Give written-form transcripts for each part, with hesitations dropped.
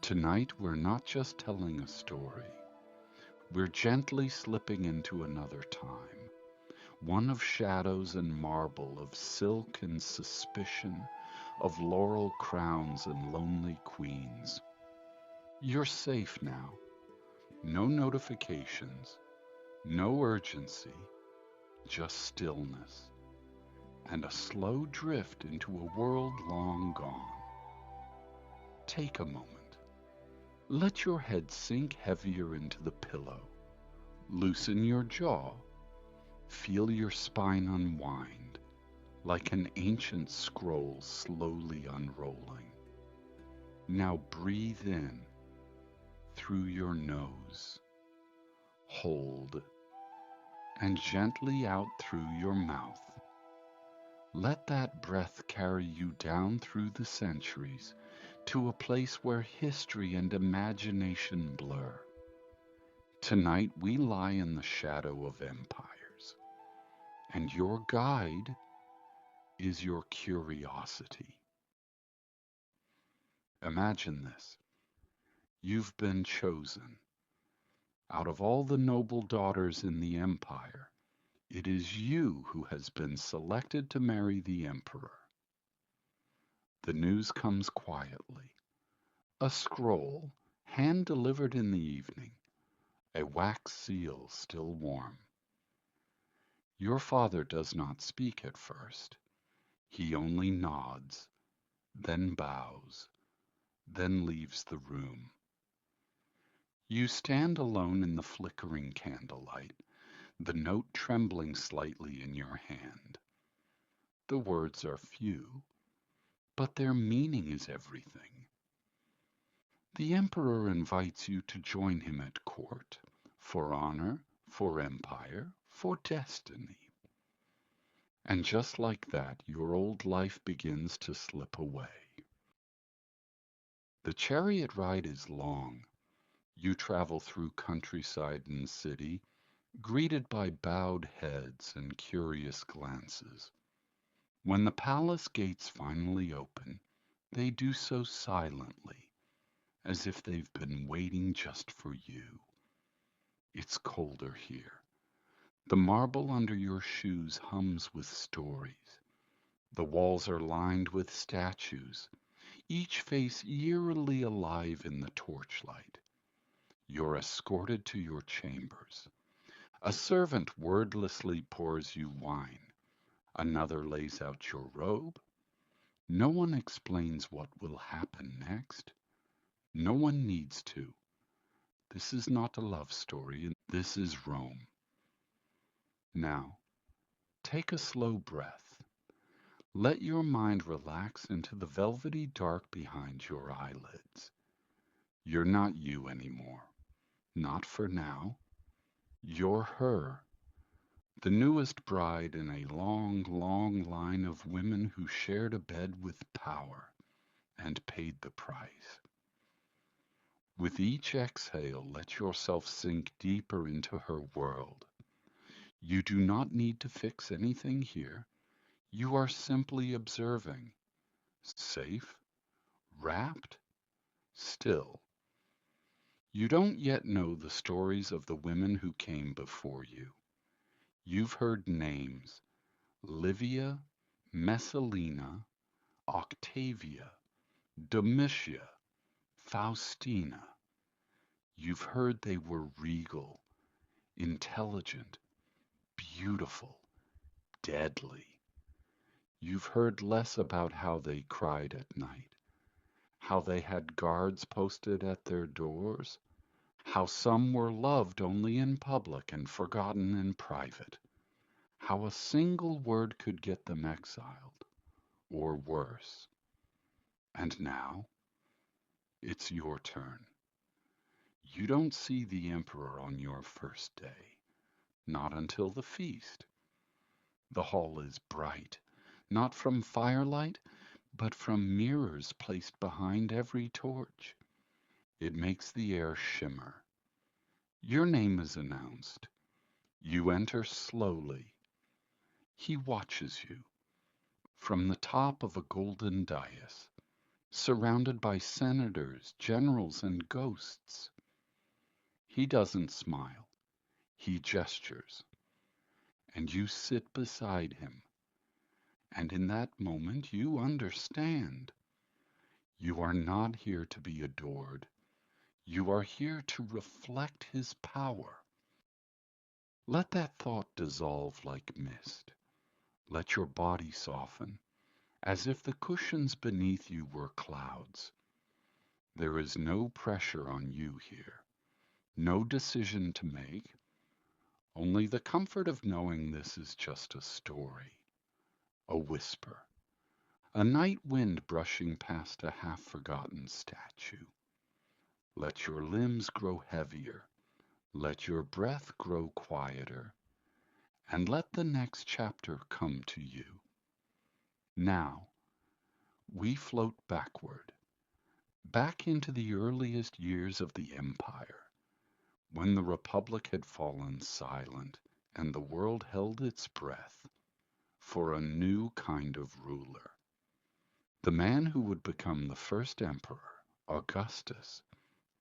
Tonight, we're not just telling a story, we're gently slipping into another time, one of shadows and marble, of silk and suspicion, of laurel crowns and lonely queens. You're safe now. No notifications, no urgency, just stillness, and a slow drift into a world long gone. Take a moment. Let your head sink heavier into the pillow. Loosen your jaw. Feel your spine unwind, like an ancient scroll slowly unrolling. Now breathe in through your nose. Hold, and gently out through your mouth. Let that breath carry you down through the centuries to a place where history and imagination blur. Tonight we lie in the shadow of empires, and your guide is your curiosity. Imagine this. You've been chosen. Out of all the noble daughters in the empire, it is you who has been selected to marry the emperor. The news comes quietly. A scroll, hand-delivered in the evening, a wax seal still warm. Your father does not speak at first. He only nods, then bows, then leaves the room. You stand alone in the flickering candlelight, the note trembling slightly in your hand. The words are few, but their meaning is everything. The emperor invites you to join him at court, for honor, for empire, for destiny. And just like that, your old life begins to slip away. The chariot ride is long. You travel through countryside and city, greeted by bowed heads and curious glances. When the palace gates finally open, they do so silently, as if they've been waiting just for you. It's colder here. The marble under your shoes hums with stories. The walls are lined with statues, each face eerily alive in the torchlight. You're escorted to your chambers. A servant wordlessly pours you wine. Another lays out your robe. No one explains what will happen next. No one needs to. This is not a love story. This is Rome. Now, take a slow breath. Let your mind relax into the velvety dark behind your eyelids. You're not you anymore. Not for now. You're her. The newest bride in a long, long line of women who shared a bed with power and paid the price. With each exhale, let yourself sink deeper into her world. You do not need to fix anything here. You are simply observing, safe, wrapped, still. You don't yet know the stories of the women who came before you. You've heard names: Livia, Messalina, Octavia, Domitia, Faustina. You've heard they were regal, intelligent, beautiful, deadly. You've heard less about how they cried at night, how they had guards posted at their doors, how some were loved only in public and forgotten in private, how a single word could get them exiled, or worse. And now, it's your turn. You don't see the emperor on your first day, not until the feast. The hall is bright, not from firelight, but from mirrors placed behind every torch. It makes the air shimmer. Your name is announced. You enter slowly. He watches you. From the top of a golden dais, surrounded by senators, generals, and ghosts. He doesn't smile, he gestures, and you sit beside him. And in that moment, you understand. You are not here to be adored. You are here to reflect his power. Let that thought dissolve like mist. Let your body soften, as if the cushions beneath you were clouds. There is no pressure on you here, no decision to make, only the comfort of knowing this is just a story, a whisper, a night wind brushing past a half-forgotten statue. Let your limbs grow heavier, let your breath grow quieter, and let the next chapter come to you. Now, we float backward, back into the earliest years of the empire, when the republic had fallen silent and the world held its breath for a new kind of ruler. The man who would become the first emperor, Augustus,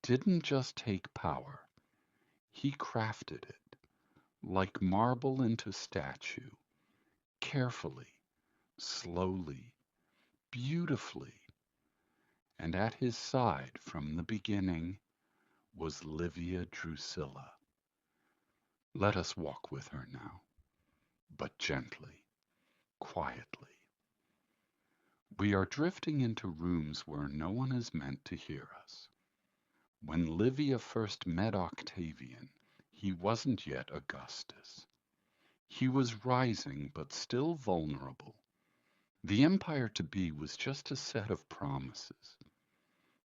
didn't just take power, he crafted it, like marble into statue, carefully, slowly, beautifully, and at his side from the beginning was Livia Drusilla. Let us walk with her now, but gently, quietly. We are drifting into rooms where no one is meant to hear us. When Livia first met Octavian, he wasn't yet Augustus. He was rising, but still vulnerable. The empire to be was just a set of promises.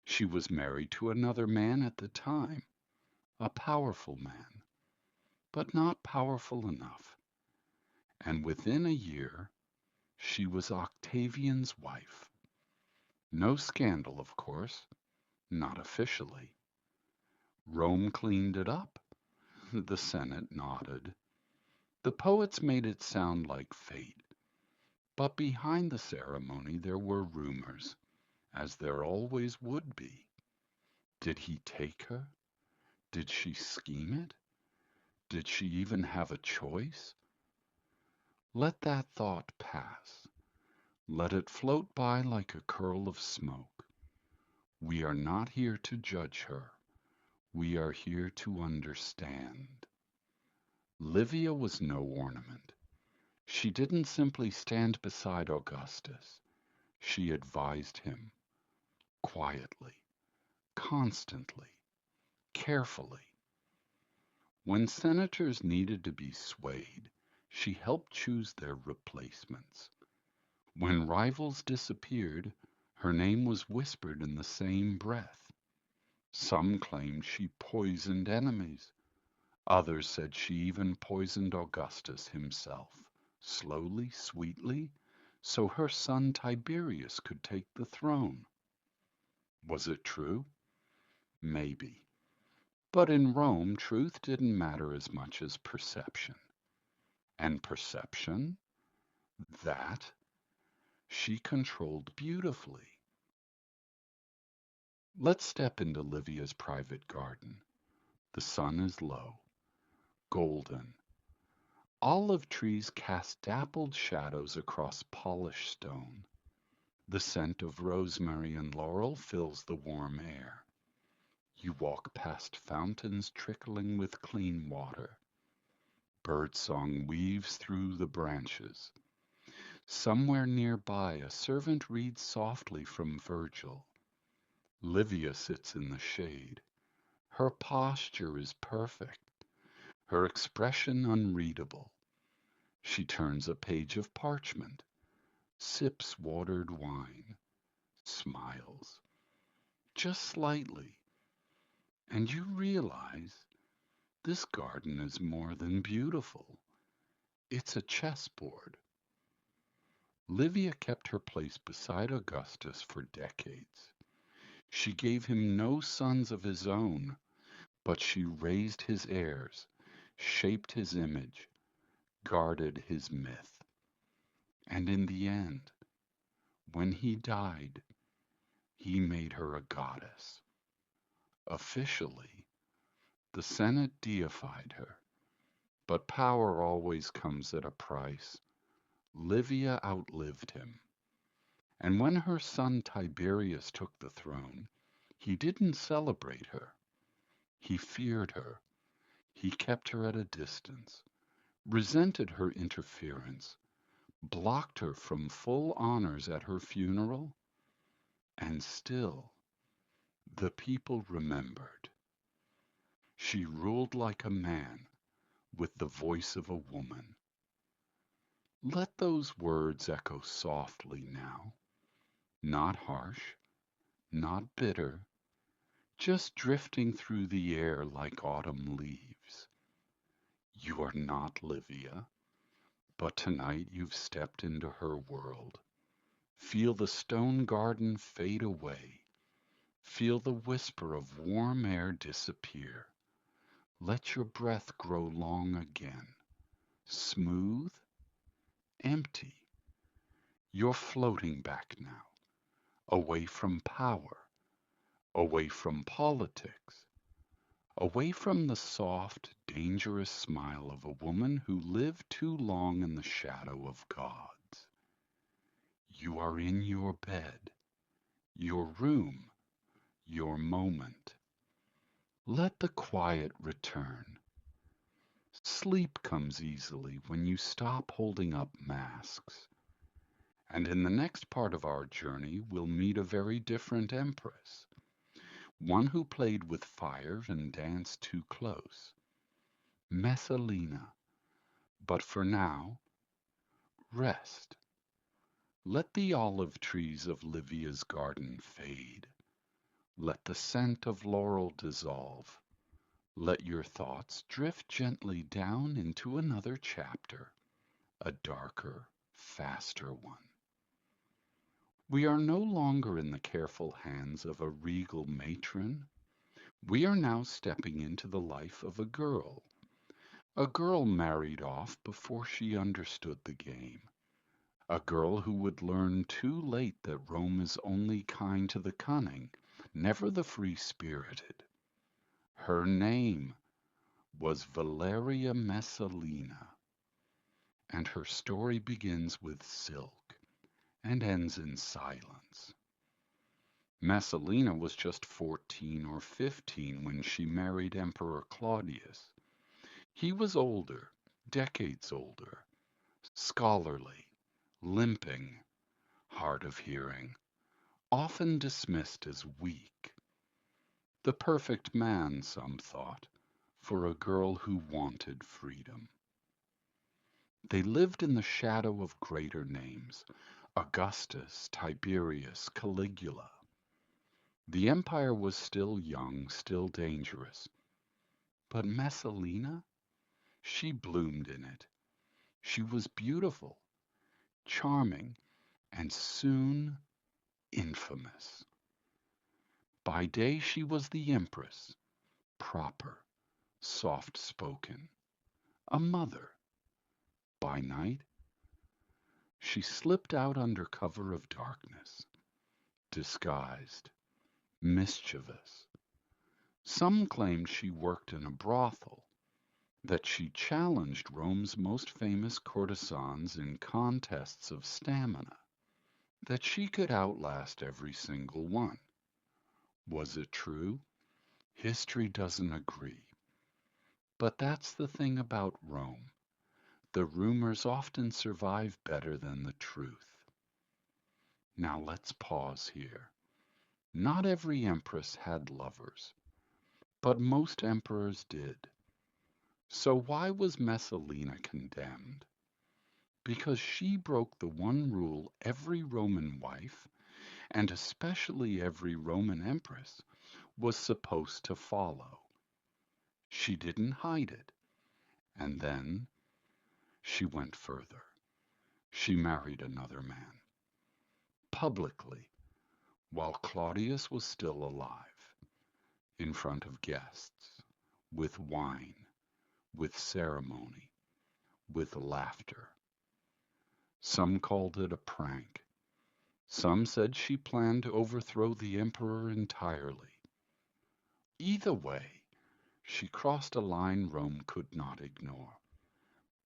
She was married to another man at the time, a powerful man, but not powerful enough. And within a year, she was Octavian's wife. No scandal, of course, not officially. Rome cleaned it up. The Senate nodded. The poets made it sound like fate. But behind the ceremony there were rumors, as there always would be. Did he take her? Did she scheme it? Did she even have a choice? Let that thought pass. Let it float by like a curl of smoke. We are not here to judge her. We are here to understand. Livia was no ornament. She didn't simply stand beside Augustus. She advised him, quietly, constantly, carefully. When senators needed to be swayed, she helped choose their replacements. When rivals disappeared, her name was whispered in the same breath. Some claimed she poisoned enemies. Others said she even poisoned Augustus himself, slowly, sweetly, so her son Tiberius could take the throne. Was it true? Maybe. But in Rome, truth didn't matter as much as perception. And perception? That she controlled beautifully. Let's step into Livia's private garden. The sun is low, golden. Olive trees cast dappled shadows across polished stone. The scent of rosemary and laurel fills the warm air. You walk past fountains trickling with clean water. Birdsong weaves through the branches. Somewhere nearby, a servant reads softly from Virgil. Livia sits in the shade. Her posture is perfect, her expression unreadable. She turns a page of parchment, sips watered wine, smiles, just slightly, and you realize this garden is more than beautiful. It's a chessboard. Livia kept her place beside Augustus for decades. She gave him no sons of his own, but she raised his heirs, shaped his image, guarded his myth. And in the end, when he died, He made her a goddess. Officially, the Senate deified her, but power always comes at a price. Livia outlived him, and when her son Tiberius took the throne, he didn't celebrate her. He feared her. He kept her at a distance, resented her interference, blocked her from full honors at her funeral, and still the people remembered. She ruled like a man with the voice of a woman. Let those words echo softly now, not harsh, not bitter, just drifting through the air like autumn leaves. You are not Livia, but tonight you've stepped into her world. Feel the stone garden fade away. Feel the whisper of warm air disappear. Let your breath grow long again. Smooth, empty. You're floating back now, away from power, away from politics, away from the soft, dangerous smile of a woman who lived too long in the shadow of gods. You are in your bed, your room, your moment. Let the quiet return. Sleep comes easily when you stop holding up masks. And in the next part of our journey, we'll meet a very different empress, one who played with fire and danced too close, Messalina. But for now, rest. Let the olive trees of Livia's garden fade. Let the scent of laurel dissolve. Let your thoughts drift gently down into another chapter, a darker, faster one. We are no longer in the careful hands of a regal matron. We are now stepping into the life of a girl married off before she understood the game, a girl who would learn too late that Rome is only kind to the cunning, never the free-spirited. Her name was Valeria Messalina, and her story begins with silk and ends in silence. Messalina was just 14 or 15 when she married Emperor Claudius. He was older, decades older, scholarly, limping, hard of hearing, often dismissed as weak. The perfect man, some thought, for a girl who wanted freedom. They lived in the shadow of greater names, Augustus, Tiberius, Caligula. The empire was still young, still dangerous. But Messalina? She bloomed in it. She was beautiful, charming, and soon infamous. By day she was the empress, proper, soft-spoken, a mother. By night, she slipped out under cover of darkness, disguised, mischievous. Some claimed she worked in a brothel, that she challenged Rome's most famous courtesans in contests of stamina, that she could outlast every single one. Was it true? History doesn't agree. But that's the thing about Rome. The rumors often survive better than the truth. Now let's pause here. Not every empress had lovers, but most emperors did. So why was Messalina condemned? Because she broke the one rule every Roman wife, and especially every Roman empress, was supposed to follow. She didn't hide it. And then she went further. She married another man, publicly, while Claudius was still alive, in front of guests, with wine, with ceremony, with laughter. Some called it a prank. Some said she planned to overthrow the emperor entirely. Either way, she crossed a line Rome could not ignore.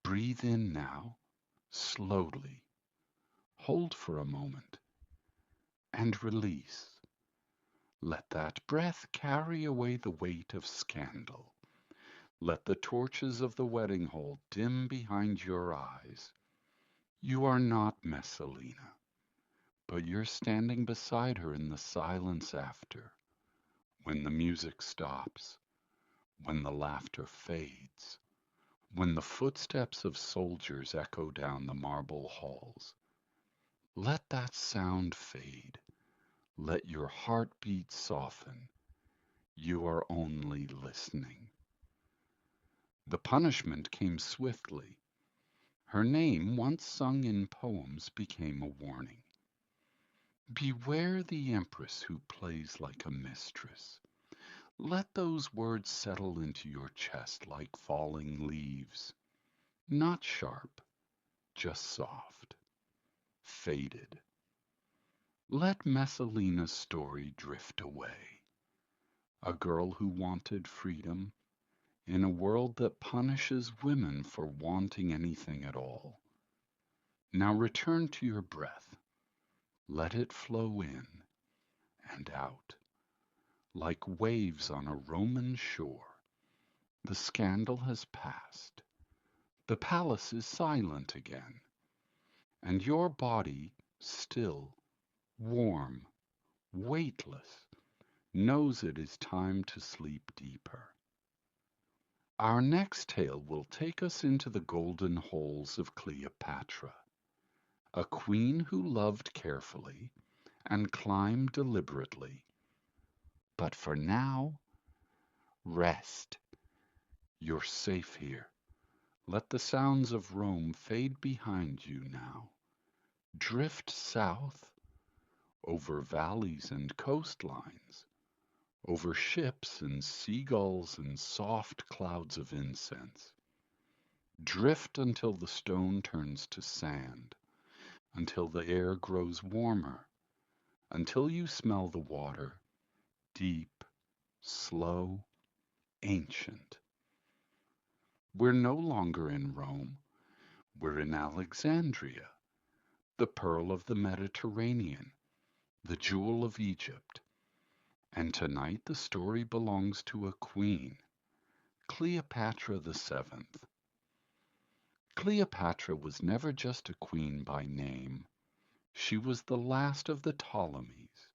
Breathe in now, slowly, hold for a moment, and release. Let that breath carry away the weight of scandal. Let the torches of the wedding hall dim behind your eyes. You are not Messalina, but you're standing beside her in the silence after, when the music stops, when the laughter fades, when the footsteps of soldiers echo down the marble halls. Let that sound fade. Let your heartbeat soften. You are only listening. The punishment came swiftly. Her name, once sung in poems, became a warning. Beware the empress who plays like a mistress. Let those words settle into your chest like falling leaves. Not sharp, just soft, faded. Let Messalina's story drift away. A girl who wanted freedom in a world that punishes women for wanting anything at all. Now return to your breath. Let it flow in and out like waves on a Roman shore. The scandal has passed. The palace is silent again, and your body, still, warm, weightless, knows it is time to sleep deeper. Our next tale will take us into the golden halls of Cleopatra, a queen who loved carefully and climbed deliberately. But for now, rest. You're safe here. Let the sounds of Rome fade behind you now. Drift south, over valleys and coastlines, over ships and seagulls and soft clouds of incense. Drift until the stone turns to sand, until the air grows warmer, until you smell the water, deep, slow, ancient. We're no longer in Rome, we're in Alexandria, the pearl of the Mediterranean, the jewel of Egypt. And tonight the story belongs to a queen, Cleopatra the Seventh. Cleopatra was never just a queen by name. She was the last of the Ptolemies,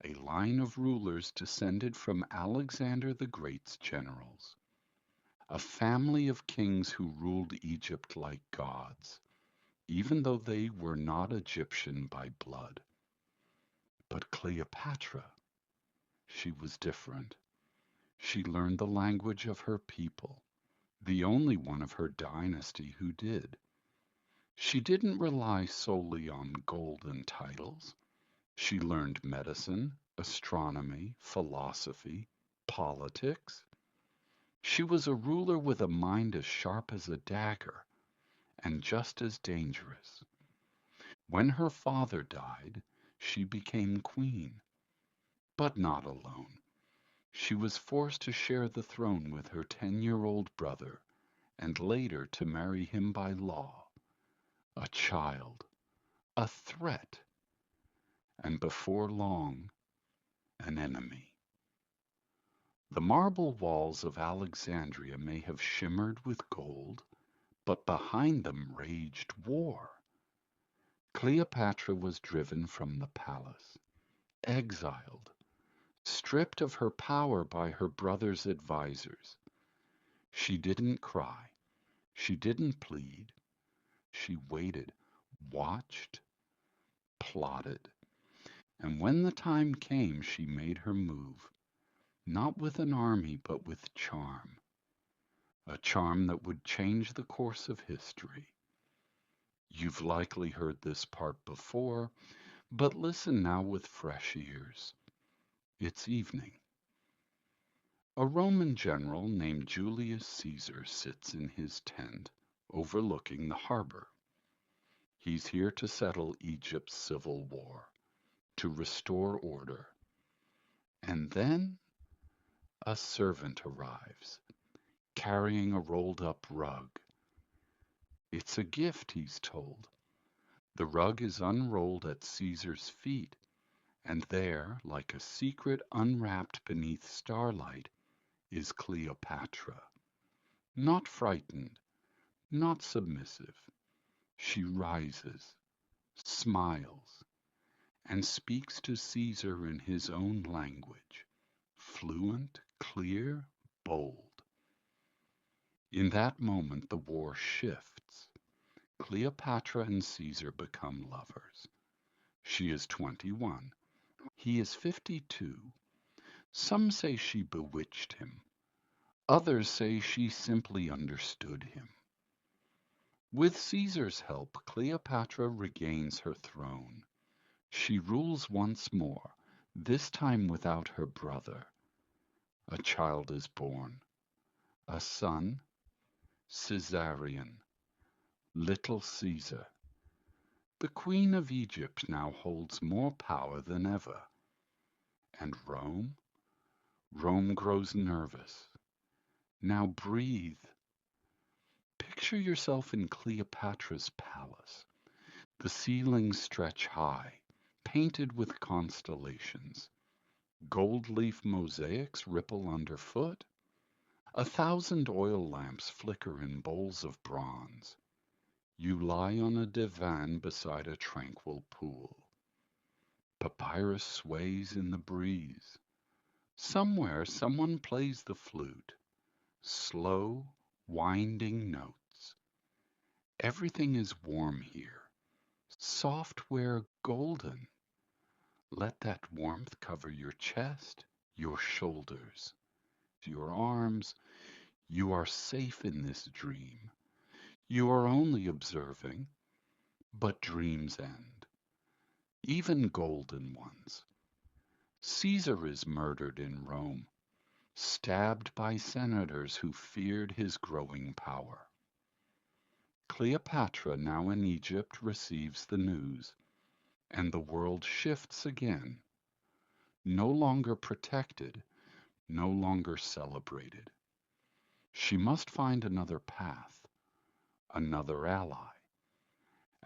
a line of rulers descended from Alexander the Great's generals, a family of kings who ruled Egypt like gods, even though they were not Egyptian by blood. But Cleopatra, she was different. She learned the language of her people, the only one of her dynasty who did. She didn't rely solely on golden titles. She learned medicine, astronomy, philosophy, politics. She was a ruler with a mind as sharp as a dagger and just as dangerous. When her father died, she became queen, but not alone. She was forced to share the throne with her 10-year-old brother and later to marry him by law. A child, a threat, and before long, an enemy. The marble walls of Alexandria may have shimmered with gold, but behind them raged war. Cleopatra was driven from the palace, exiled, stripped of her power by her brother's advisers. She didn't cry, she didn't plead, she waited, watched, plotted, and when the time came she made her move, not with an army but with charm, a charm that would change the course of history. You've likely heard this part before, but listen now with fresh ears. It's evening. A Roman general named Julius Caesar sits in his tent overlooking the harbor. He's here to settle Egypt's civil war, to restore order. And then a servant arrives, carrying a rolled up rug. It's a gift, he's told. The rug is unrolled at Caesar's feet, and there, like a secret unwrapped beneath starlight, is Cleopatra. Not frightened, not submissive. She rises, smiles, and speaks to Caesar in his own language, fluent, clear, bold. In that moment, the war shifts. Cleopatra and Caesar become lovers. She is 21. He is 52. Some say she bewitched him. Others say she simply understood him. With Caesar's help, Cleopatra regains her throne. She rules once more, this time without her brother. A child is born, a son, Caesarion, little Caesar. The Queen of Egypt now holds more power than ever. And Rome? Rome grows nervous. Now breathe. Picture yourself in Cleopatra's palace. The ceilings stretch high, painted with constellations. Gold leaf mosaics ripple underfoot. 1,000 oil lamps flicker in bowls of bronze. You lie on a divan beside a tranquil pool. Papyrus sways in the breeze. Somewhere someone plays the flute. Slow, winding notes. Everything is warm here. Software golden. Let that warmth cover your chest, your shoulders, your arms. You are safe in this dream. You are only observing, but dreams end. Even golden ones. Caesar is murdered in Rome, stabbed by senators who feared his growing power. Cleopatra, now in Egypt, receives the news, and the world shifts again. No longer protected, no longer celebrated. She must find another path, another ally,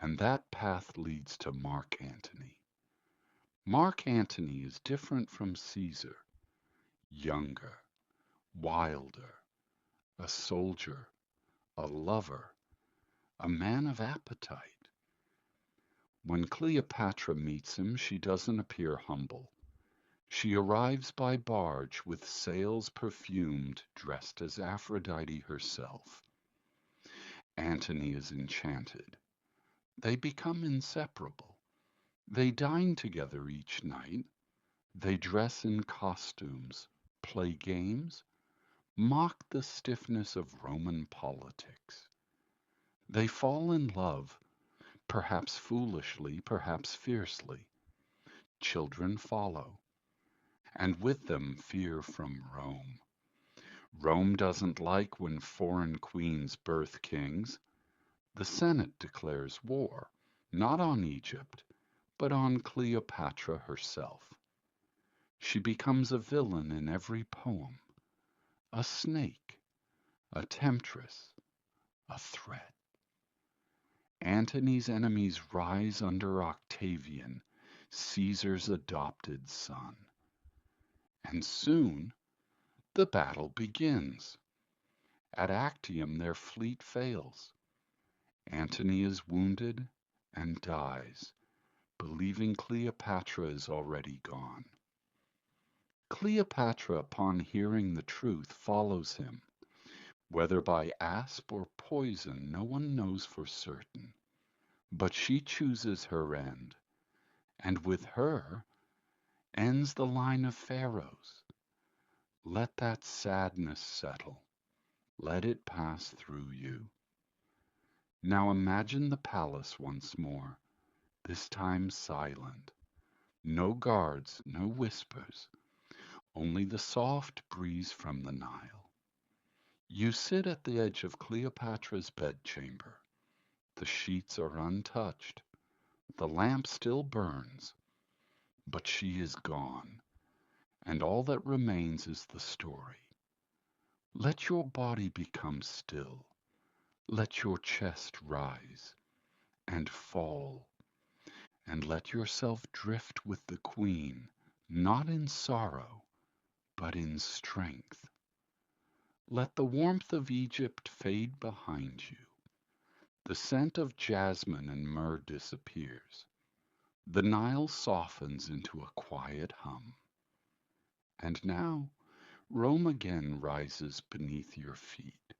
and that path leads to Mark Antony. Mark Antony is different from Caesar, younger, wilder, a soldier, a lover, a man of appetite. When Cleopatra meets him, she doesn't appear humble. She arrives by barge with sails perfumed, dressed as Aphrodite herself. Antony is enchanted. They become inseparable. They dine together each night. They dress in costumes, play games, mock the stiffness of Roman politics. They fall in love, perhaps foolishly, perhaps fiercely. Children follow, and with them fear from Rome. Rome doesn't like when foreign queens birth kings. The Senate declares war, not on Egypt, but on Cleopatra herself. She becomes a villain in every poem, a snake, a temptress, a threat. Antony's enemies rise under Octavian, Caesar's adopted son. And soon the battle begins. At Actium their fleet fails. Antony is wounded and dies, believing Cleopatra is already gone. Cleopatra, upon hearing the truth, follows him. Whether by asp or poison, no one knows for certain. But she chooses her end, and with her ends the line of pharaohs. Let that sadness settle. Let it pass through you. Now imagine the palace once more, this time silent. No guards, no whispers, only the soft breeze from the Nile. You sit at the edge of Cleopatra's bedchamber. The sheets are untouched. The lamp still burns. But she is gone, and all that remains is the story. Let your body become still. Let your chest rise and fall, and let yourself drift with the queen, not in sorrow, but in strength. Let the warmth of Egypt fade behind you. The scent of jasmine and myrrh disappears. The Nile softens into a quiet hum. And now Rome again rises beneath your feet.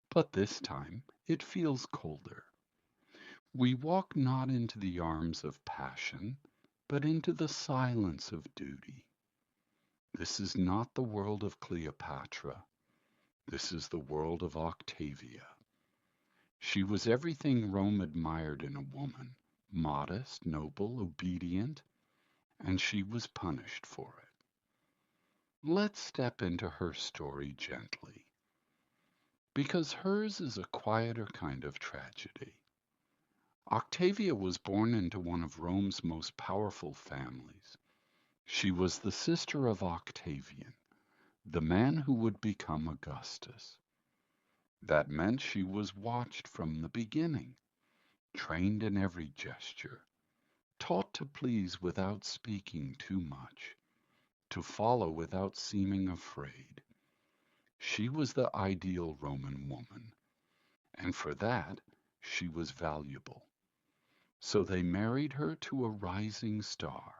But this time it feels colder. We walk not into the arms of passion, but into the silence of duty. This is not the world of Cleopatra. This is the world of Octavia. She was everything Rome admired in a woman, modest, noble, obedient, and she was punished for it. Let's step into her story gently, because hers is a quieter kind of tragedy. Octavia was born into one of Rome's most powerful families. She was the sister of Octavian, the man who would become Augustus. That meant she was watched from the beginning, trained in every gesture, taught to please without speaking too much, to follow without seeming afraid. She was the ideal Roman woman, and for that she was valuable. So they married her to a rising star,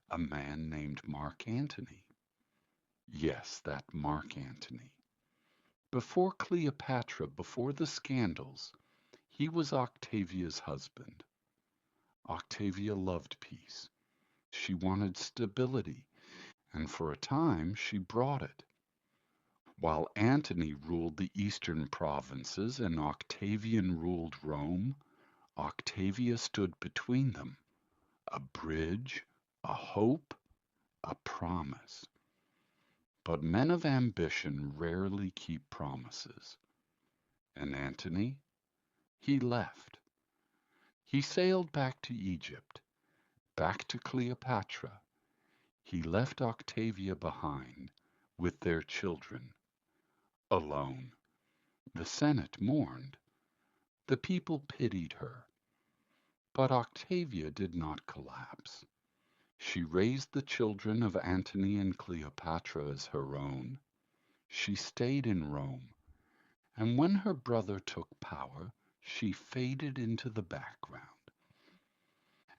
a man named Mark Antony. Yes, that Mark Antony. Before Cleopatra, before the scandals, he was Octavia's husband. Octavia loved peace. She wanted stability, and for a time she brought it. While Antony ruled the eastern provinces and Octavian ruled Rome, Octavia stood between them, a bridge, a hope, a promise. But men of ambition rarely keep promises. And Antony, he left. He sailed back to Egypt, back to Cleopatra. He left Octavia behind with their children, alone. The Senate mourned. The people pitied her. But Octavia did not collapse. She raised the children of Antony and Cleopatra as her own. She stayed in Rome, and when her brother took power, she faded into the background.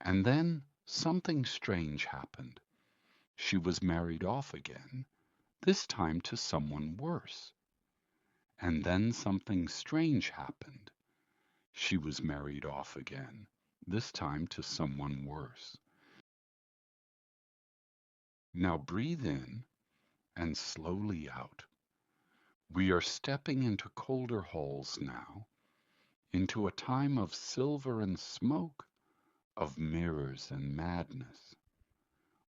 And then something strange happened. She was married off again, this time to someone worse. And then something strange happened. She was married off again, this time to someone worse. Now breathe in and slowly out. We are stepping into colder halls now, into a time of silver and smoke, of mirrors and madness.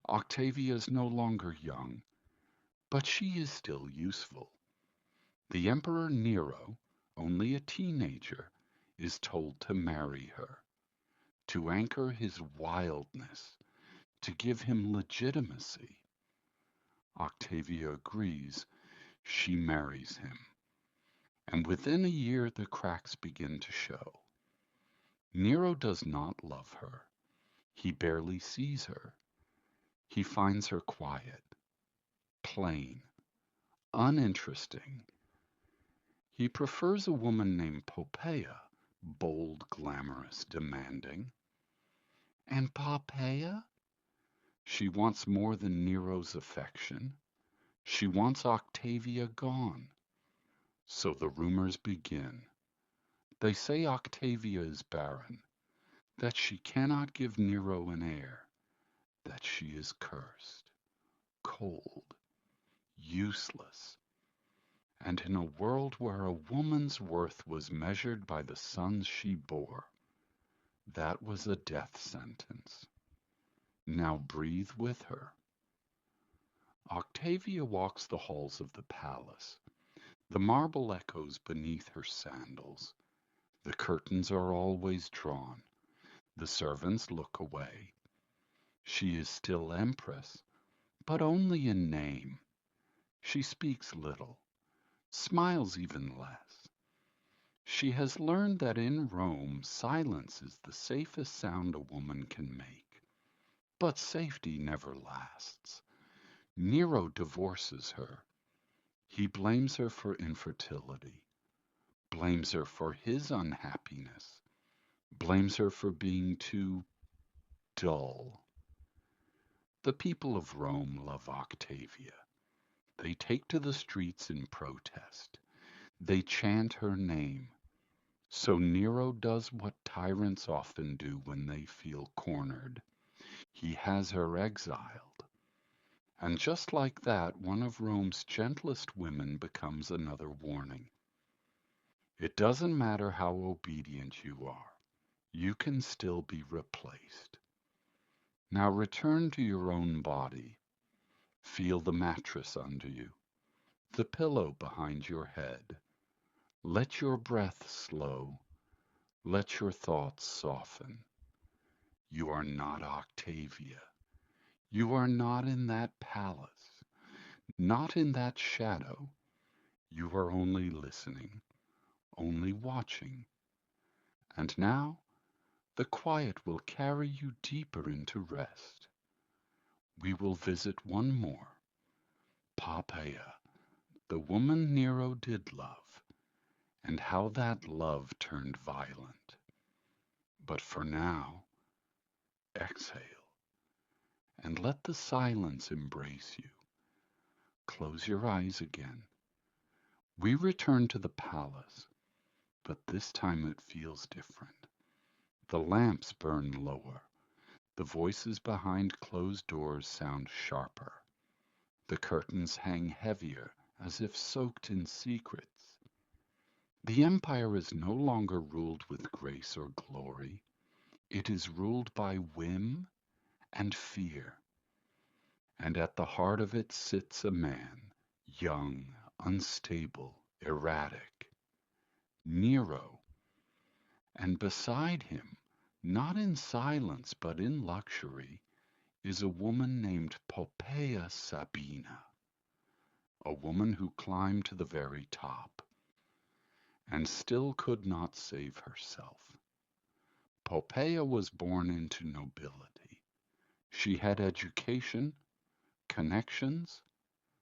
Octavia is no longer young, but she is still useful. The Emperor Nero, only a teenager, is told to marry her, to anchor his wildness, to give him legitimacy. Octavia agrees. She marries him. And within a year the cracks begin to show. Nero does not love her. He barely sees her. He finds her quiet, plain, uninteresting. He prefers a woman named Poppaea, bold, glamorous, demanding. And Poppaea? She wants more than Nero's affection. She wants Octavia gone. So the rumors begin. They say Octavia is barren, that she cannot give Nero an heir, that she is cursed, cold, useless. And in a world where a woman's worth was measured by the sons she bore, that was a death sentence. Now breathe with her. Octavia walks the halls of the palace. The marble echoes beneath her sandals. The curtains are always drawn. The servants look away. She is still empress, but only in name. She speaks little, smiles even less. She has learned that in Rome silence is the safest sound a woman can make. But safety never lasts. Nero divorces her. He blames her for infertility, blames her for his unhappiness, blames her for being too dull. The people of Rome love Octavia. They take to the streets in protest. They chant her name. So Nero does what tyrants often do when they feel cornered. He has her exiled. And just like that, one of Rome's gentlest women becomes another warning. It doesn't matter how obedient you are, you can still be replaced. Now return to your own body. Feel the mattress under you, the pillow behind your head. Let your breath slow. Let your thoughts soften. You are not Octavia. You are not in that palace, not in that shadow. You are only listening, only watching. And now the quiet will carry you deeper into rest. We will visit one more, Poppaea, the woman Nero did love, and how that love turned violent. But for now, exhale and let the silence embrace you. Close your eyes again. We return to the palace, but this time it feels different. The lamps burn lower. The voices behind closed doors sound sharper. The curtains hang heavier, as if soaked in secrets. The empire is no longer ruled with grace or glory. It is ruled by whim and fear. And at the heart of it sits a man, young, unstable, erratic, Nero, and beside him, not in silence but in luxury, is a woman named Poppaea Sabina, a woman who climbed to the very top and still could not save herself. Poppaea was born into nobility. She had education, connections,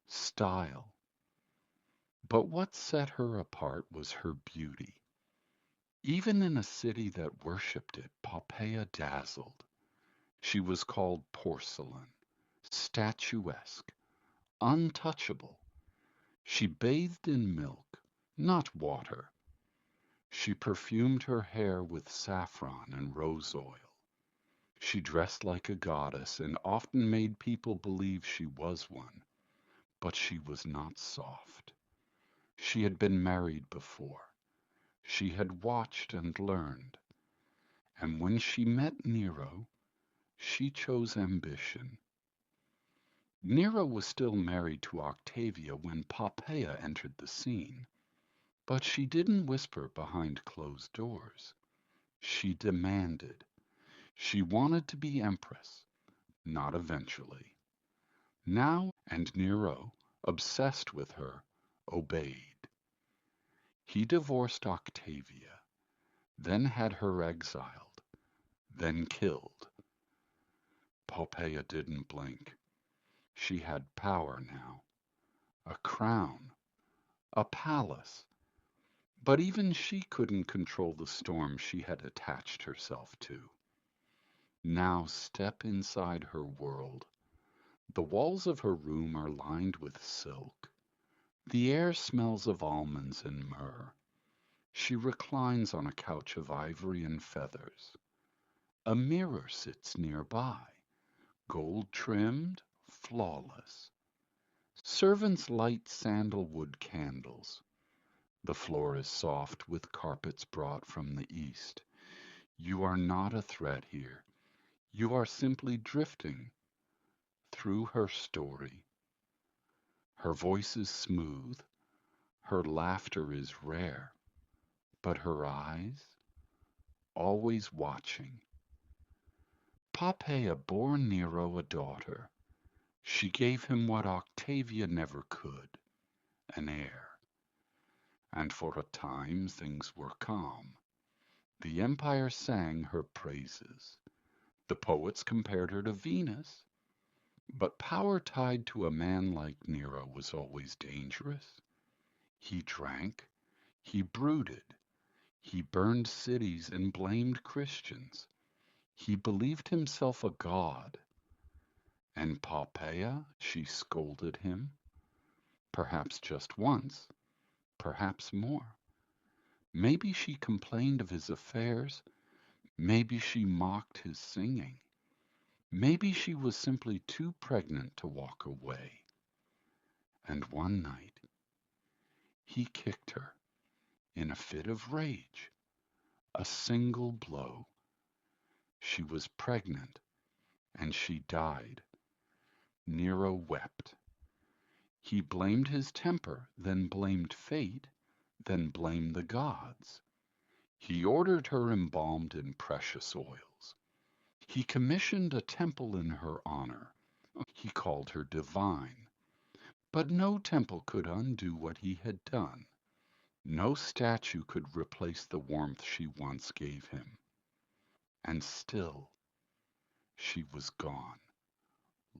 style. But what set her apart was her beauty. Even in a city that worshipped it, Poppaea dazzled. She was called porcelain, statuesque, untouchable. She bathed in milk, not water. She perfumed her hair with saffron and rose oil. She dressed like a goddess and often made people believe she was one, but she was not soft. She had been married before. She had watched and learned. And when she met Nero, she chose ambition. Nero was still married to Octavia when Poppaea entered the scene, but she didn't whisper behind closed doors. She demanded. She wanted to be empress, not eventually. Now, and Nero, obsessed with her, obeyed. He divorced Octavia, then had her exiled, then killed. Poppaea didn't blink. She had power now, a crown, a palace, but even she couldn't control the storm she had attached herself to. Now step inside her world. The walls of her room are lined with silk. The air smells of almonds and myrrh. She reclines on a couch of ivory and feathers. A mirror sits nearby, gold trimmed, flawless. Servants light sandalwood candles. The floor is soft with carpets brought from the east. You are not a threat here. You are simply drifting through her story. Her voice is smooth. Her laughter is rare. But her eyes, always watching. Poppaea bore Nero a daughter. She gave him what Octavia never could, an heir. And for a time things were calm. The empire sang her praises. The poets compared her to Venus. But power tied to a man like Nero was always dangerous. He drank, he brooded, he burned cities and blamed Christians. He believed himself a god. And Poppaea, she scolded him, perhaps just once, perhaps more. Maybe she complained of his affairs, maybe she mocked his singing, maybe she was simply too pregnant to walk away. And one night he kicked her in a fit of rage, a single blow. She was pregnant, and she died. Nero wept. He blamed his temper, then blamed fate, then blamed the gods. He ordered her embalmed in precious oils. He commissioned a temple in her honor. He called her divine. But no temple could undo what he had done. No statue could replace the warmth she once gave him. And still she was gone.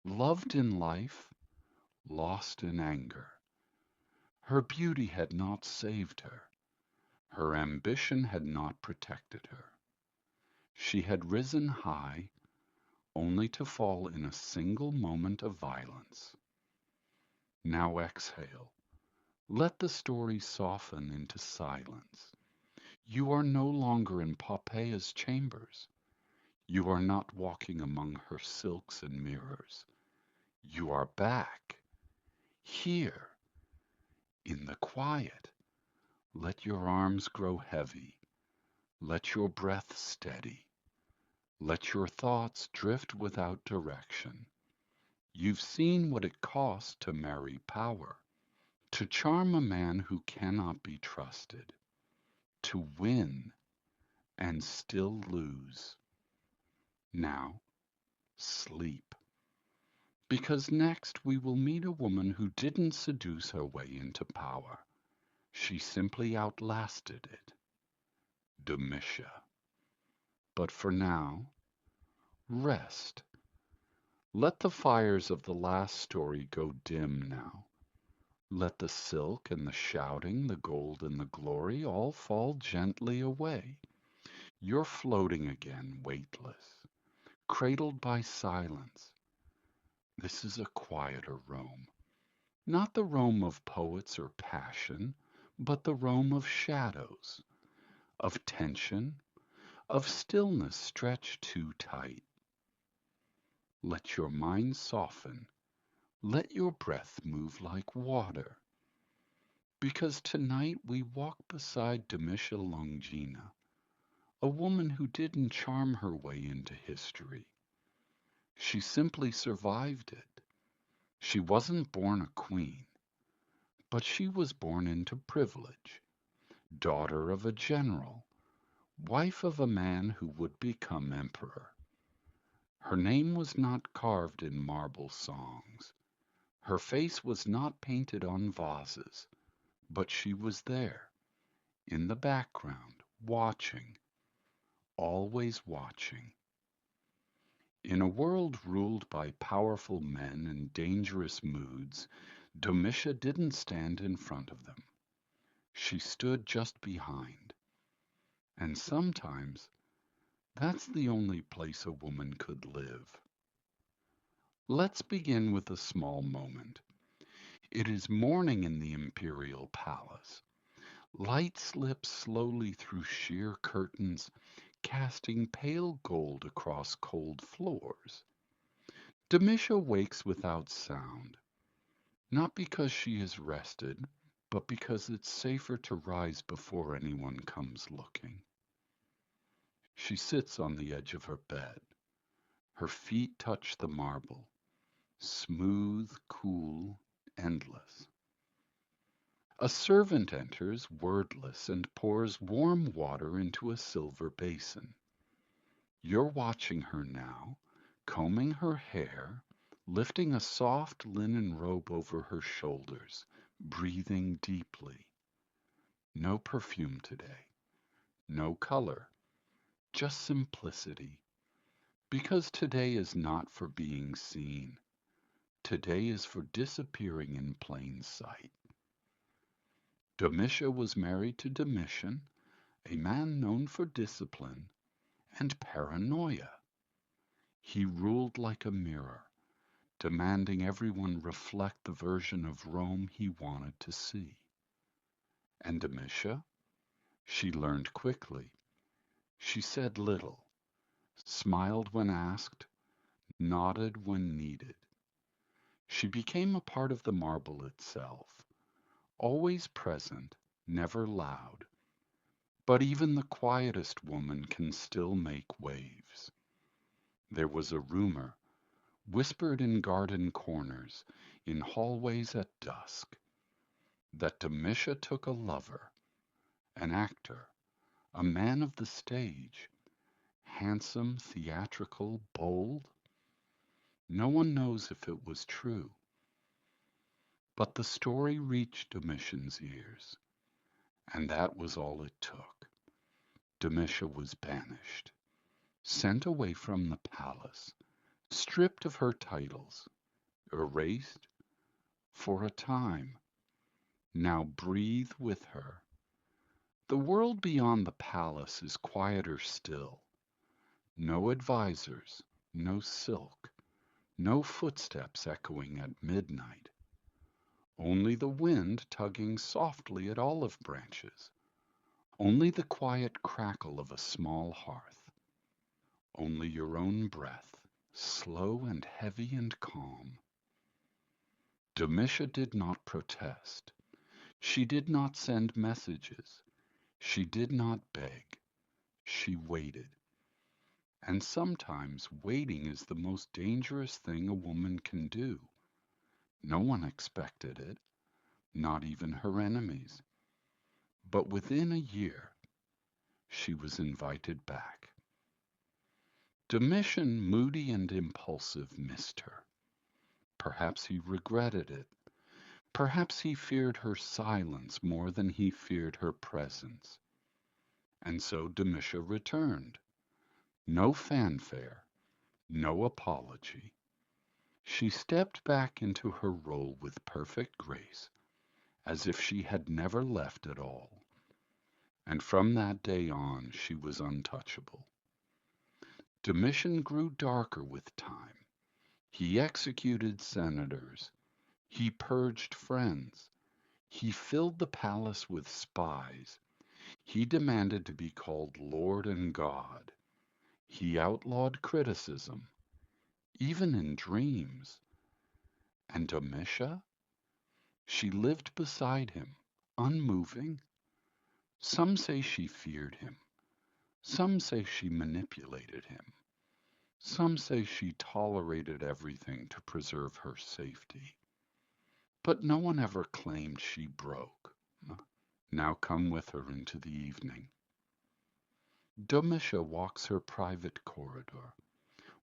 Loved in life, lost in anger. Her beauty had not saved her. Her ambition had not protected her. She had risen high, only to fall in a single moment of violence. Now exhale. Let the story soften into silence. You are no longer in Poppaea's chambers. You are not walking among her silks and mirrors. You are back, here, in the quiet. Let your arms grow heavy. Let your breath steady. Let your thoughts drift without direction. You've seen what it costs to marry power, to charm a man who cannot be trusted, to win and still lose. Now, sleep. Because next we will meet a woman who didn't seduce her way into power. She simply outlasted it. Domitia. But for now, rest. Let the fires of the last story go dim now. Let the silk and the shouting, the gold and the glory all fall gently away. You're floating again, weightless, cradled by silence. This is a quieter Rome. Not the Rome of poets or passion, but the Rome of shadows, of tension, of stillness stretched too tight. Let your mind soften. Let your breath move like water. Because tonight we walk beside Domitia Longina, a woman who didn't charm her way into history. She simply survived it. She wasn't born a queen, but she was born into privilege, daughter of a general, wife of a man who would become emperor. Her name was not carved in marble songs. Her face was not painted on vases, but she was there, in the background, watching, always watching. In a world ruled by powerful men and dangerous moods, Domitia didn't stand in front of them. She stood just behind. And sometimes that's the only place a woman could live. Let's begin with a small moment. It is morning in the imperial palace. Light slips slowly through sheer curtains, casting pale gold across cold floors. Domitia wakes without sound, not because she is rested, but because it's safer to rise before anyone comes looking. She sits on the edge of her bed. Her feet touch the marble, smooth, cool, endless. A servant enters, wordless, and pours warm water into a silver basin. You're watching her now, combing her hair, lifting a soft linen robe over her shoulders, breathing deeply. No perfume today, no color, just simplicity. Because today is not for being seen. Today is for disappearing in plain sight. Domitia was married to Domitian, a man known for discipline and paranoia. He ruled like a mirror, demanding everyone reflect the version of Rome he wanted to see. And Domitia? She learned quickly. She said little, smiled when asked, nodded when needed. She became a part of the marble itself, always present, never loud. But even the quietest woman can still make waves. There was a rumor, whispered in garden corners, in hallways at dusk, that Domitia took a lover, an actor, a man of the stage, handsome, theatrical, bold. No one knows if it was true. But the story reached Domitian's ears, and that was all it took. Domitia was banished, sent away from the palace, stripped of her titles, erased for a time. Now breathe with her. The world beyond the palace is quieter still. No advisors, no silk, no footsteps echoing at midnight. Only the wind tugging softly at olive branches. Only the quiet crackle of a small hearth. Only your own breath, slow and heavy and calm. Domitia did not protest. She did not send messages. She did not beg. She waited. And sometimes waiting is the most dangerous thing a woman can do. No one expected it, not even her enemies. But within a year, she was invited back. Domitian, moody and impulsive, missed her. Perhaps he regretted it. Perhaps he feared her silence more than he feared her presence. And so Domitia returned. No fanfare, no apology. She stepped back into her role with perfect grace, as if she had never left at all. And from that day on she was untouchable. Domitian grew darker with time. He executed senators. He purged friends. He filled the palace with spies. He demanded to be called Lord and God. He outlawed criticism, even in dreams. And Domitia? She lived beside him, unmoving. Some say she feared him. Some say she manipulated him. Some say she tolerated everything to preserve her safety. But no one ever claimed she broke. Now come with her into the evening. Domitia walks her private corridor,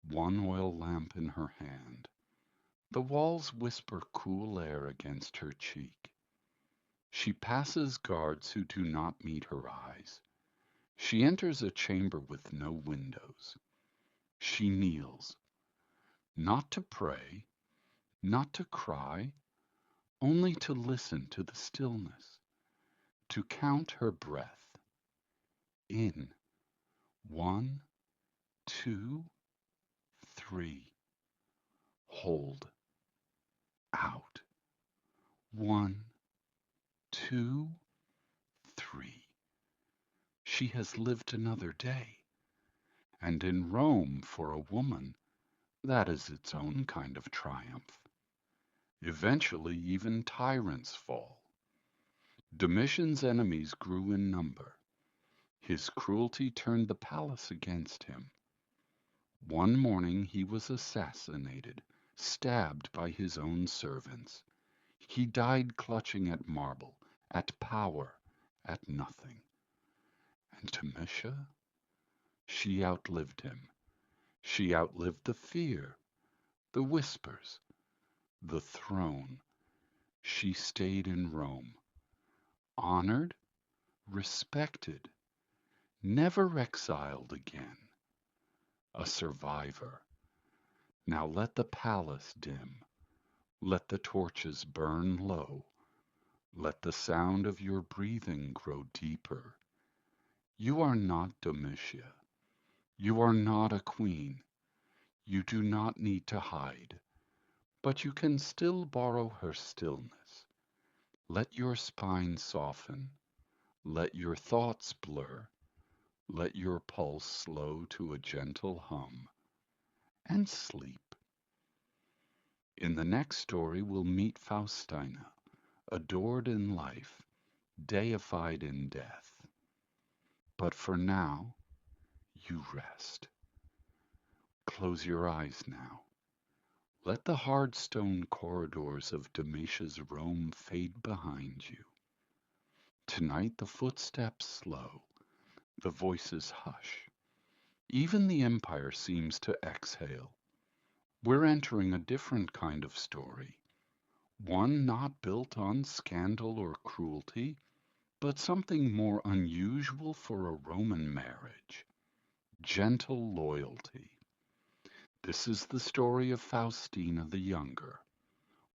one oil lamp in her hand. The walls whisper cool air against her cheek. She passes guards who do not meet her eyes. She enters a chamber with no windows. She kneels, not to pray, not to cry, only to listen to the stillness, to count her breath. In, 1, 2, 3. Hold, out, 1, 2, 3. She has lived another day. And in Rome, for a woman, that is its own kind of triumph. Eventually, even tyrants fall. Domitian's enemies grew in number. His cruelty turned the palace against him. One morning he was assassinated, stabbed by his own servants. He died clutching at marble, at power, at nothing. And Domitia? She outlived him. She outlived the fear, the whispers, the throne. She stayed in Rome, honored, respected, never exiled again. A survivor. Now let the palace dim, let the torches burn low, let the sound of your breathing grow deeper. You are not Domitia. You are not a queen. You do not need to hide, but you can still borrow her stillness. Let your spine soften, let your thoughts blur, let your pulse slow to a gentle hum, and sleep. In the next story, we'll meet Faustina, adored in life, deified in death. But for now, you rest. Close your eyes now. Let the hard stone corridors of Domitia's Rome fade behind you. Tonight the footsteps slow, the voices hush. Even the empire seems to exhale. We're entering a different kind of story, one not built on scandal or cruelty, but something more unusual for a Roman marriage: gentle loyalty. This is the story of Faustina the Younger,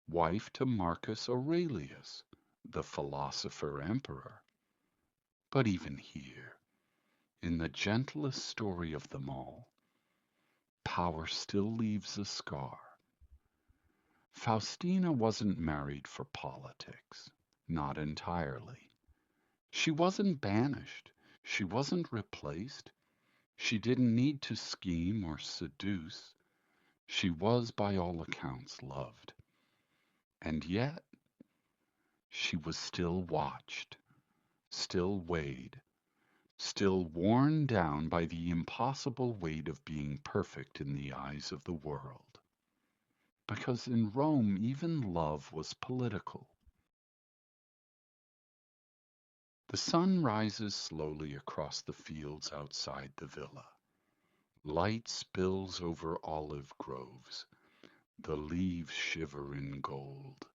wife to Marcus Aurelius, the philosopher emperor. But even here, in the gentlest story of them all, power still leaves a scar. Faustina wasn't married for politics, not entirely. She wasn't banished, she wasn't replaced, she didn't need to scheme or seduce. She was, by all accounts, loved. And yet, she was still watched, still weighed, still worn down by the impossible weight of being perfect in the eyes of the world. Because in Rome, even love was political. The sun rises slowly across the fields outside the villa. Light spills over olive groves. The leaves shiver in gold.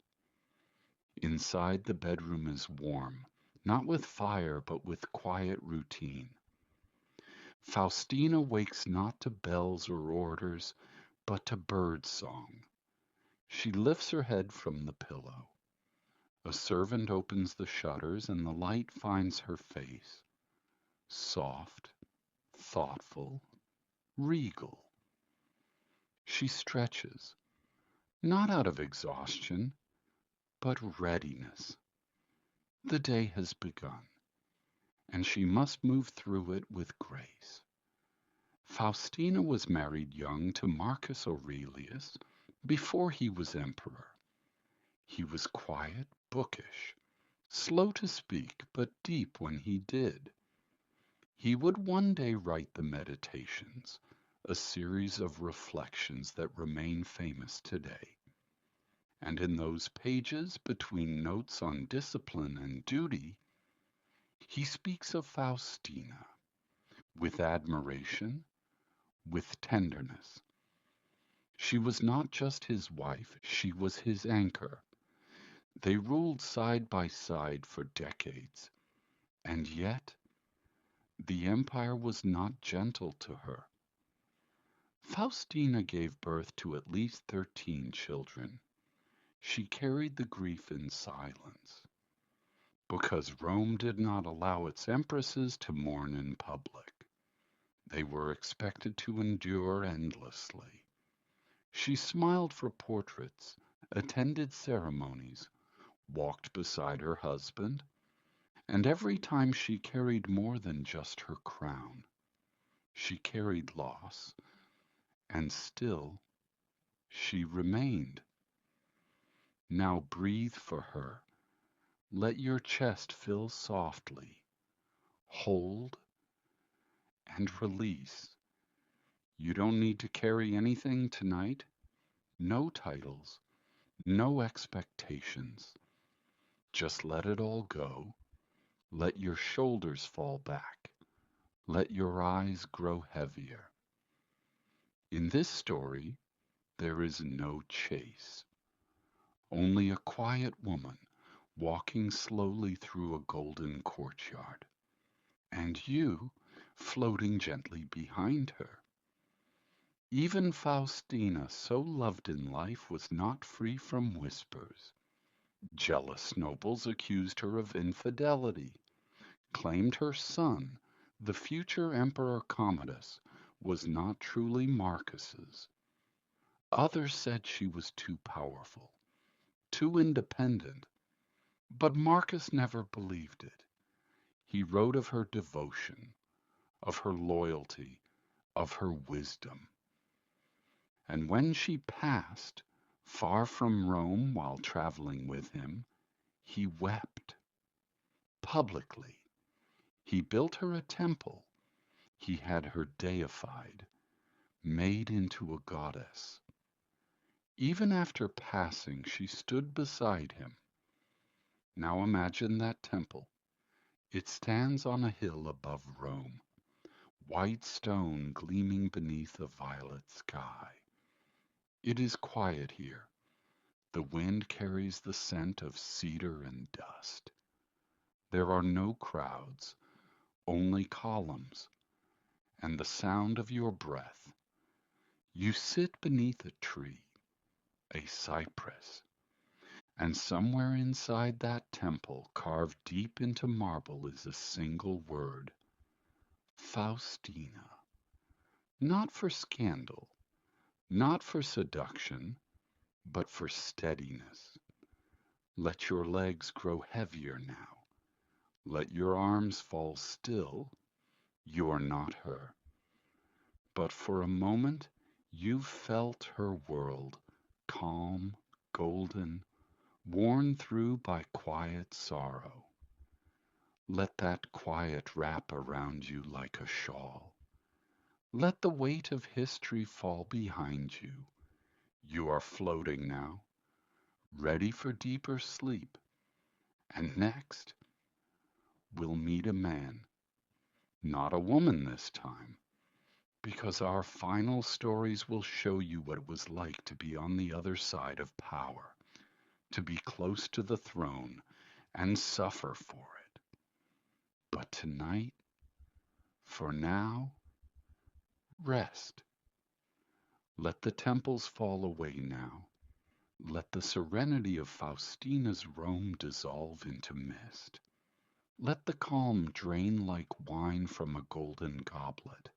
Inside, the bedroom is warm, not with fire, but with quiet routine. Faustina wakes not to bells or orders, but to bird song. She lifts her head from the pillow. A servant opens the shutters, and the light finds her face, soft, thoughtful, regal. She stretches, not out of exhaustion, but readiness. The day has begun, and she must move through it with grace. Faustina was married young to Marcus Aurelius before he was emperor. He was quiet, bookish, slow to speak, but deep when he did. He would one day write the Meditations, a series of reflections that remain famous today. And in those pages, between notes on discipline and duty, he speaks of Faustina with admiration, with tenderness. She was not just his wife, she was his anchor. They ruled side by side for decades, and yet the empire was not gentle to her. Faustina gave birth to at least 13 children. She carried the grief in silence, because Rome did not allow its empresses to mourn in public. They were expected to endure endlessly. She smiled for portraits, attended ceremonies, walked beside her husband, and every time she carried more than just her crown. She carried loss, and still she remained. Now breathe for her. Let your chest fill softly. Hold and release. You don't need to carry anything tonight. No titles, no expectations. Just let it all go. Let your shoulders fall back. Let your eyes grow heavier. In this story, there is no chase, only a quiet woman walking slowly through a golden courtyard, and you floating gently behind her. Even Faustina, so loved in life, was not free from whispers. Jealous nobles accused her of infidelity, claimed her son, the future Emperor Commodus, was not truly Marcus's. Others said she was too powerful, too independent, but Marcus never believed it. He wrote of her devotion, of her loyalty, of her wisdom. And when she passed, far from Rome while traveling with him, he wept publicly. He built her a temple. He had her deified, made into a goddess. Even after passing, she stood beside him. Now imagine that temple. It stands on a hill above Rome, white stone gleaming beneath a violet sky. It is quiet here. The wind carries the scent of cedar and dust. There are no crowds, only columns, and the sound of your breath. You sit beneath a tree, a cypress, and somewhere inside that temple, carved deep into marble, is a single word: Faustina. Not for scandal, not for seduction, but for steadiness. Let your legs grow heavier now. Let your arms fall still. You're not her. But for a moment you felt her world, calm, golden, worn through by quiet sorrow. Let that quiet wrap around you like a shawl. Let the weight of history fall behind you. You are floating now, ready for deeper sleep. And next, we'll meet a man, not a woman this time, because our final stories will show you what it was like to be on the other side of power, to be close to the throne and suffer for it. But tonight, for now, rest. Let the temples fall away now. Let the serenity of Faustina's Rome dissolve into mist. Let the calm drain like wine from a golden goblet.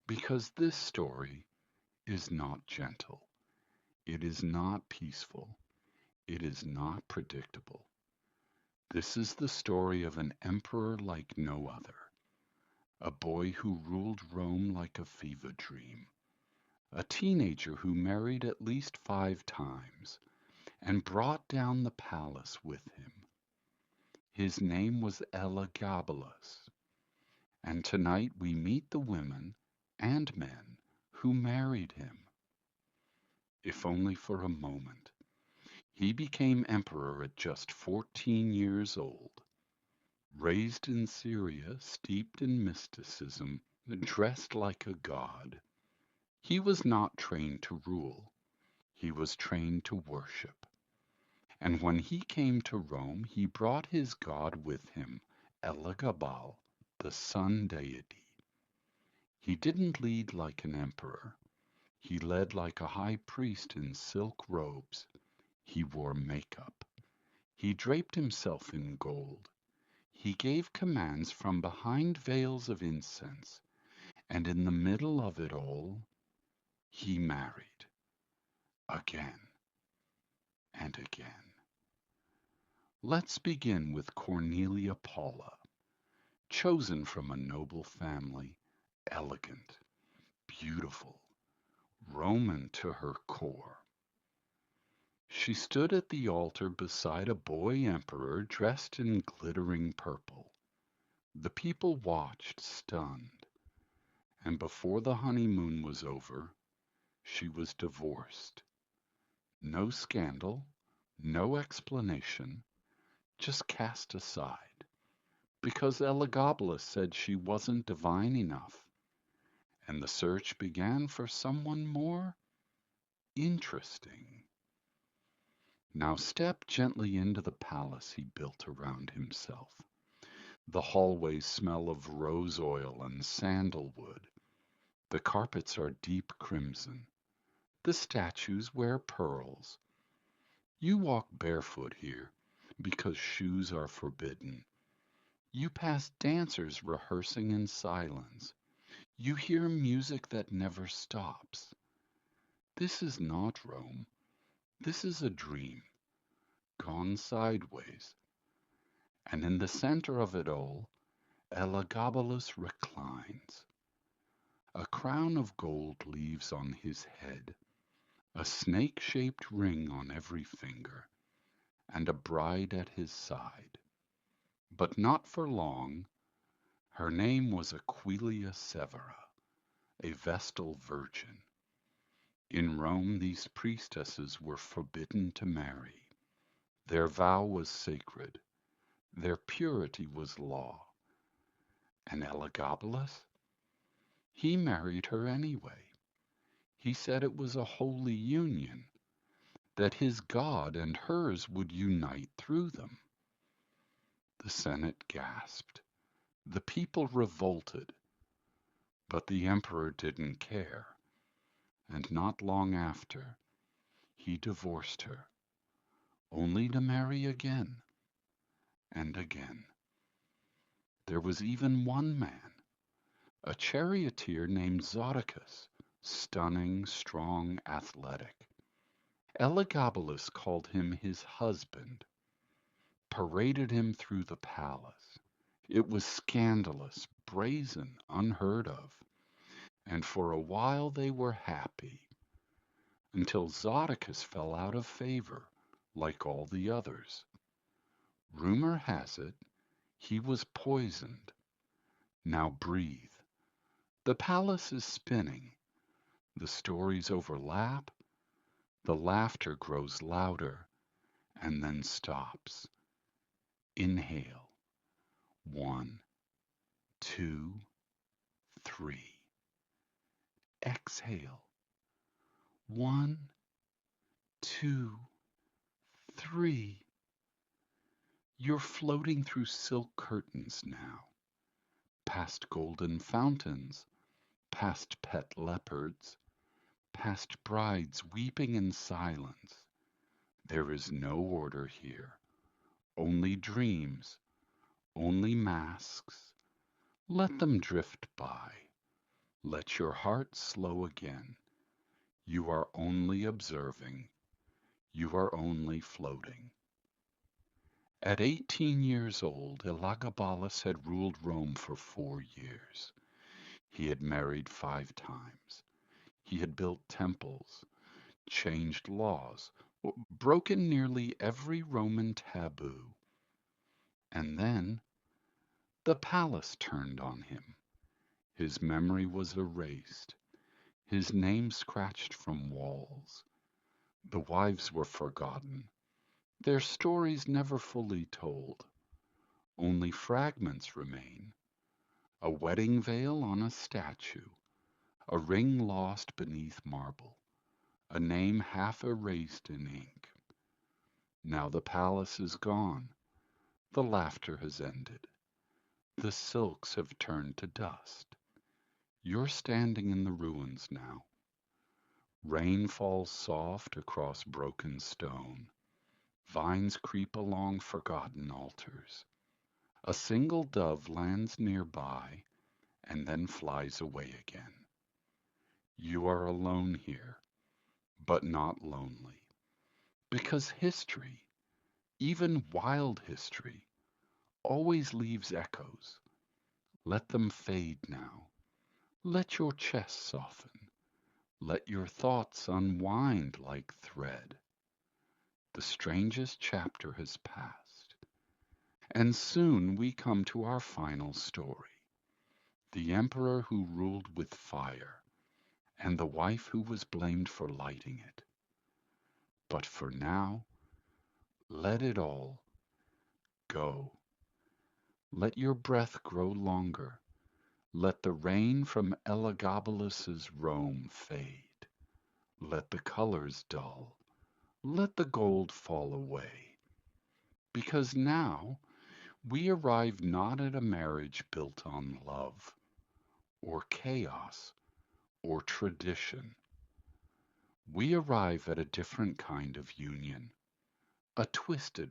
Because this story is not gentle. It is not peaceful. It is not predictable. This is the story of an emperor like no other, a boy who ruled Rome like a fever dream, a teenager who married at least 5 times and brought down the palace with him. His name was Elagabalus, and tonight we meet the women and men who married him. If only for a moment. He became emperor at just 14 years old. Raised in Syria, steeped in mysticism, dressed like a god. He was not trained to rule. He was trained to worship. And when he came to Rome, he brought his god with him, Elagabal, the sun deity. He didn't lead like an emperor. He led like a high priest in silk robes. He wore makeup. He draped himself in gold. He gave commands from behind veils of incense, and in the middle of it all, he married. Again and again. Let's begin with Cornelia Paula, chosen from a noble family, elegant, beautiful, Roman to her core. She stood at the altar beside a boy emperor dressed in glittering purple. The people watched, stunned, and before the honeymoon was over, she was divorced. No scandal, no explanation, just cast aside, because Elagabalus said she wasn't divine enough, and the search began for someone more interesting. Now step gently into the palace he built around himself. The hallways smell of rose oil and sandalwood. The carpets are deep crimson. The statues wear pearls. You walk barefoot here because shoes are forbidden. You pass dancers rehearsing in silence. You hear music that never stops. This is not Rome. This is a dream, gone sideways. And in the center of it all, Elagabalus reclines. A crown of gold leaves on his head, a snake-shaped ring on every finger, and a bride at his side. But not for long. Her name was Aquilia Severa, a Vestal virgin. In Rome these priestesses were forbidden to marry. Their vow was sacred. Their purity was law. And Elagabalus? He married her anyway. He said it was a holy union, that his God and hers would unite through them. The Senate gasped. The people revolted. But the emperor didn't care, and not long after, he divorced her, only to marry again and again. There was even one man, a charioteer named Zodicus, stunning, strong, athletic. Elagabalus called him his husband, paraded him through the palace. It was scandalous, brazen, unheard of, and for a while they were happy, until Zodicus fell out of favor, like all the others. Rumor has it he was poisoned. Now breathe. The palace is spinning. The stories overlap. The laughter grows louder and then stops. Inhale. 1, 2, 3. Exhale. 1, 2, 3. You're floating through silk curtains now, past golden fountains, past pet leopards, past brides weeping in silence. There is no order here, only dreams, only masks. Let them drift by. Let your heart slow again. You are only observing. You are only floating. At 18 years old, Elagabalus had ruled Rome for 4 years. He had married 5 times. He had built temples, changed laws, broken nearly every Roman taboo. And then the palace turned on him. His memory was erased, his name scratched from walls. The wives were forgotten, their stories never fully told. Only fragments remain. A wedding veil on a statue, a ring lost beneath marble, a name half erased in ink. Now the palace is gone. The laughter has ended. The silks have turned to dust. You're standing in the ruins now. Rain falls soft across broken stone. Vines creep along forgotten altars. A single dove lands nearby and then flies away again. You are alone here, but not lonely. Because history, even wild history, always leaves echoes. Let them fade now. Let your chest soften. Let your thoughts unwind like thread. The strangest chapter has passed, and soon we come to our final story. The emperor who ruled with fire, and the wife who was blamed for lighting it. But for now, let it all go. Let your breath grow longer. Let the rain from Elagabalus's Rome fade. Let the colors dull. Let the gold fall away. Because now we arrive not at a marriage built on love, or chaos, or tradition. We arrive at a different kind of union, a twisted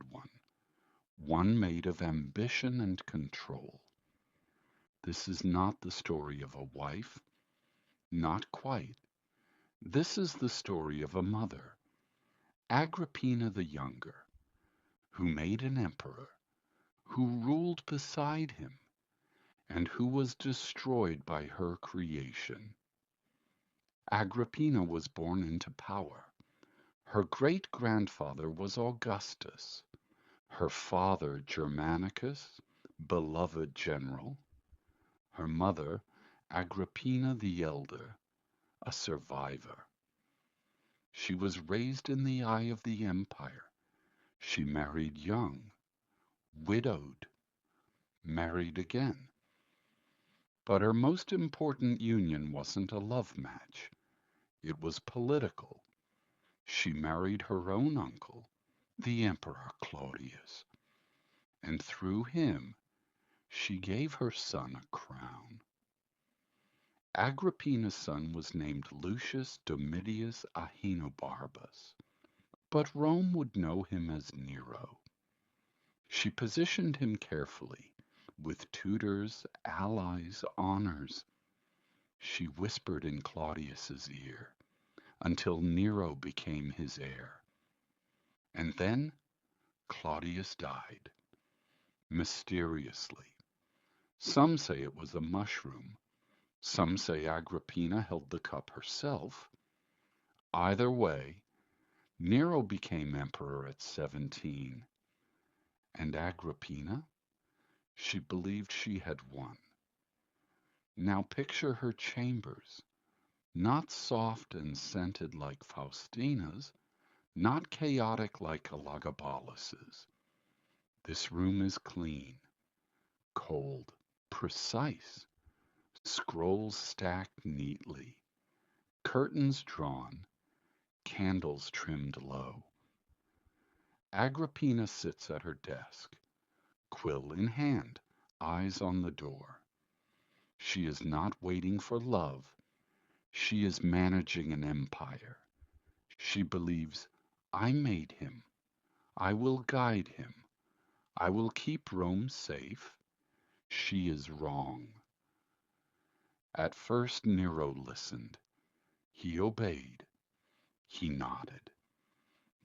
one made of ambition and control. This is not the story of a wife, not quite. This is the story of a mother, Agrippina the Younger, who made an emperor, who ruled beside him, and who was destroyed by her creation. Agrippina was born into power. Her great-grandfather was Augustus, her father Germanicus, beloved general, her mother Agrippina the Elder, a survivor. She was raised in the eye of the empire. She married young, widowed, married again. But her most important union wasn't a love match. It was political. She married her own uncle, the Emperor Claudius, and through him she gave her son a crown. Agrippina's son was named Lucius Domitius Ahenobarbus, but Rome would know him as Nero. She positioned him carefully, with tutors, allies, honors. She whispered in Claudius's ear until Nero became his heir. And then Claudius died, mysteriously. Some say it was a mushroom. Some say Agrippina held the cup herself. Either way, Nero became emperor at 17. And Agrippina? She believed she had won. Now picture her chambers, not soft and scented like Faustina's, not chaotic like Elagabalus's. This room is clean, cold, precise, scrolls stacked neatly, curtains drawn, candles trimmed low. Agrippina sits at her desk, quill in hand, eyes on the door. She is not waiting for love. She is managing an empire. She believes, I made him. I will guide him. I will keep Rome safe. She is wrong. At first Nero listened. He obeyed. He nodded.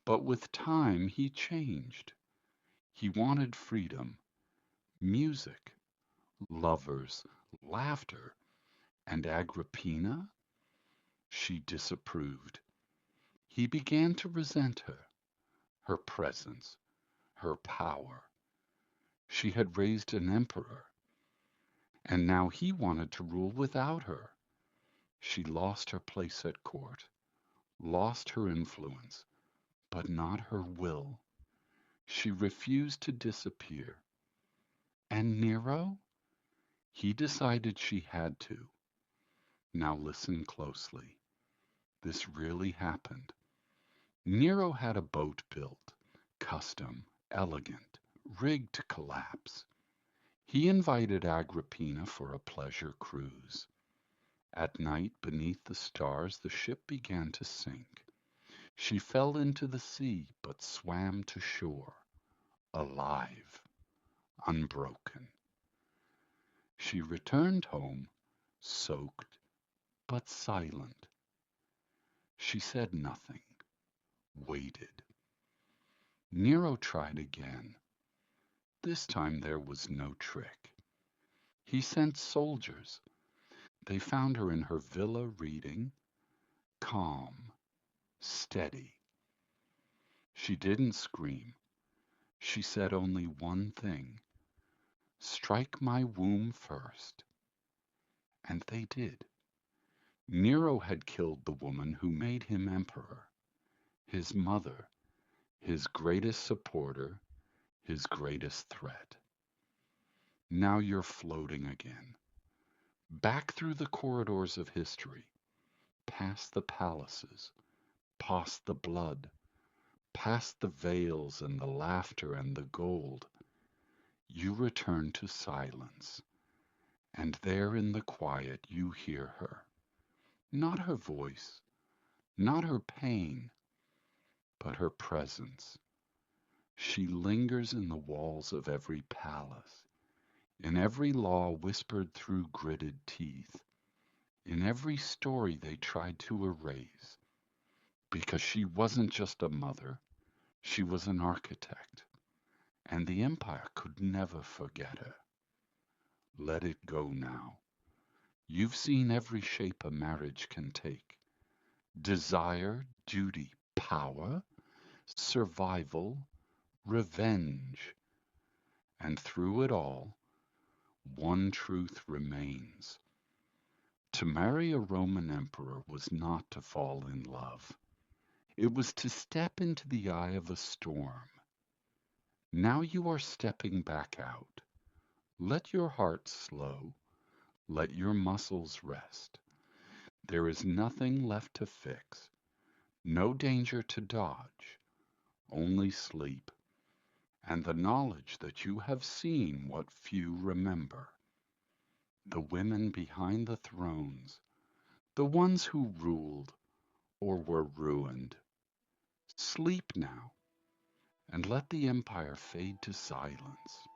But with time he changed. He wanted freedom, music, lovers, laughter, and Agrippina? She disapproved. He began to resent her, her presence, her power. She had raised an emperor, and now he wanted to rule without her. She lost her place at court, lost her influence, but not her will. She refused to disappear. And Nero? He decided she had to. Now listen closely. This really happened. Nero had a boat built, custom, elegant, rigged to collapse. He invited Agrippina for a pleasure cruise. At night, beneath the stars, the ship began to sink. She fell into the sea, but swam to shore, alive, unbroken. She returned home, soaked, but silent. She said nothing, waited. Nero tried again. This time there was no trick. He sent soldiers. They found her in her villa reading, calm, steady. She didn't scream. She said only one thing: strike my womb first. And they did. Nero had killed the woman who made him emperor, his mother, his greatest supporter, his greatest threat. Now you're floating again, back through the corridors of history, past the palaces, past the blood, past the veils and the laughter and the gold, you return to silence, and there in the quiet you hear her. Not her voice, not her pain, but her presence. She lingers in the walls of every palace, in every law whispered through gritted teeth, in every story they tried to erase, because she wasn't just a mother, she was an architect, and the empire could never forget her. Let it go now. You've seen every shape a marriage can take: desire, duty, power, survival, revenge. And through it all, one truth remains. To marry a Roman emperor was not to fall in love. It was to step into the eye of a storm. Now you are stepping back out. Let your heart slow. Let your muscles rest. There is nothing left to fix, no danger to dodge, only sleep, and the knowledge that you have seen what few remember. The women behind the thrones, the ones who ruled or were ruined. Sleep now, and let the empire fade to silence.